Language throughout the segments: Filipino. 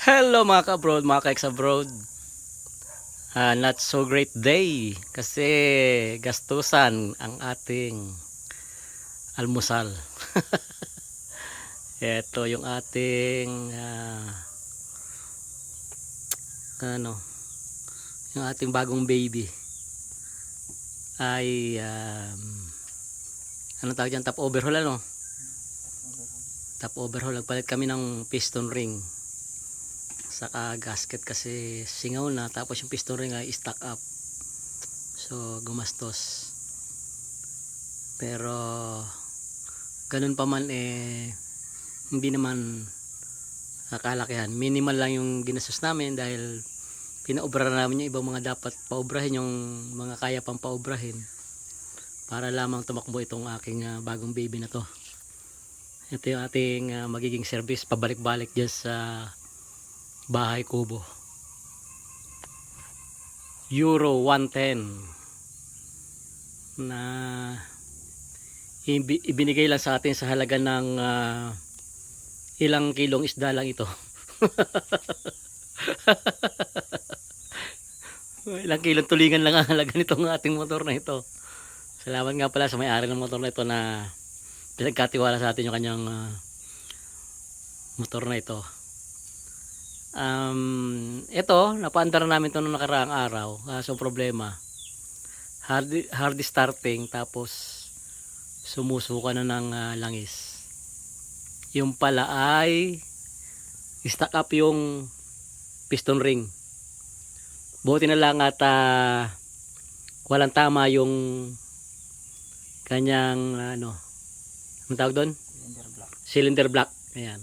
Hello mga ka-abroad, mga ka-ex-abroad. Not so great day kasi gastusan ang ating almusal. Ito yung ating ano, yung ating bagong baby ay anong tawag dyan? Top overhaul ano? Top overhaul. Nagpalit kami ng piston ring saka gasket kasi singaw na, tapos yung piston ring ay stuck up, so gumastos. Pero ganun pa man hindi naman kakalakihan, minimal lang yung ginastos namin dahil pinaobra namin yung ibang mga dapat paobrahin, yung mga kaya pang paobrahin para lamang tumakbo itong aking bagong baby na to. Ito yung ating magiging service pabalik-balik dyan sa bahay kubo. Euro 110 na ibinigay lang sa atin sa halaga ng ilang kilong isda lang ito. Ilang kilong tulingan lang ang halaga nitong ating motor na ito. Salamat nga pala sa may-ari ng motor na ito na pinagkatiwala sa atin yung kanyang motor na ito. Ito, napaandar namin ito noong nakaraang araw. So problema, hard starting, tapos sumusuka na ng langis. Yung pala ay stuck up yung piston ring. Buti na lang at walang tama yung kanyang anong tawag doon? Cylinder block. Ayan.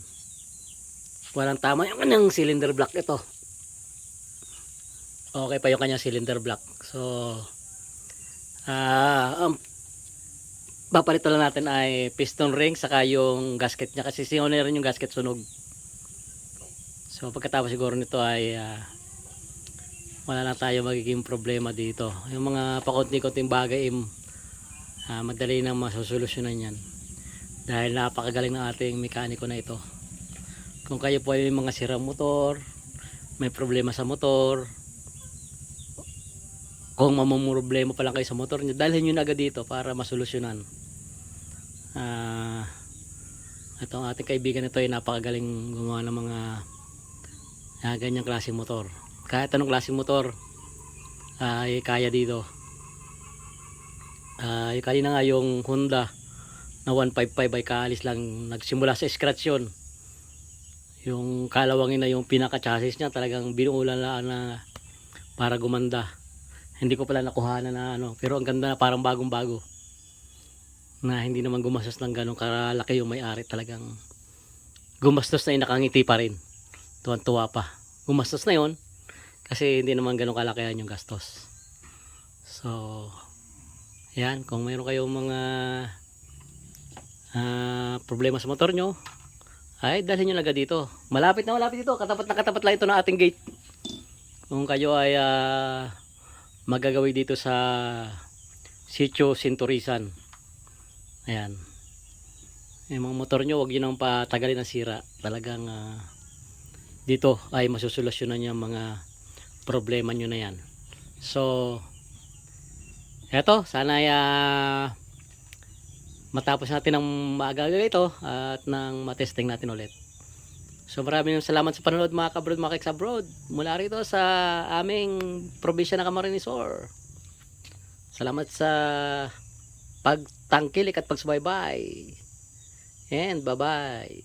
Walang tama yung kanyang cylinder block ito. Okay pa yung kanyang cylinder block. So papalitan lang natin ay piston ring saka yung gasket niya kasi singaw na rin yung gasket, sunog. So pagkatapos siguro nito ay wala na tayo magiging problema dito. Yung mga pakunti-kunting bagay madali nang masusolusyonan yan dahil napakagaling ng ating mekaniko na ito. Kung kayo po ay may mga sirang motor, may problema sa motor, kung mamumroblema pa lang kayo sa motor nyo, dalhin nyo na agad dito para masolusyonan. Itong ating kaibigan ito ay napakagaling gumawa ng mga ganyang klaseng motor. Kahit anong klaseng motor ay kaya dito. Kaya na nga yung Honda na 155 ay kaalis lang, nagsimula sa scratch yun. Yung kalawangin na yung pinaka chassis niya, talagang binuulan na para gumanda. Hindi ko pala nakuhanan na pero ang ganda na, parang bagong bago na hindi naman gumastos ng ganong kalaki yung may-ari. Talagang gumastos na nakangiti pa rin, tuwan-tuwa pa. Gumastos na yon kasi hindi naman ganong kalakihan yung gastos. So yan, kung mayroon kayong mga problema sa motor nyo, ay dalhin nyo agad dito. Malapit na malapit dito, katapat na katapat lang ito ng ating gate. Kung kayo ay magagawi dito sa Sitio Sinturisan, ayan, yung mga motor nyo huwag yun ang patagalin ng sira. Talagang dito ay masusolusyonan yung mga problema nyo na yan. So eto, sana ay matapos natin ang maaga ito at nang matesting natin ulit. So maraming salamat sa panonood mga ka-abroad, mga ka-ex-abroad, mula rito sa aming probinsya ng Camarines Sur. Salamat sa pagtangkilik at pagsubaybay, and bye bye.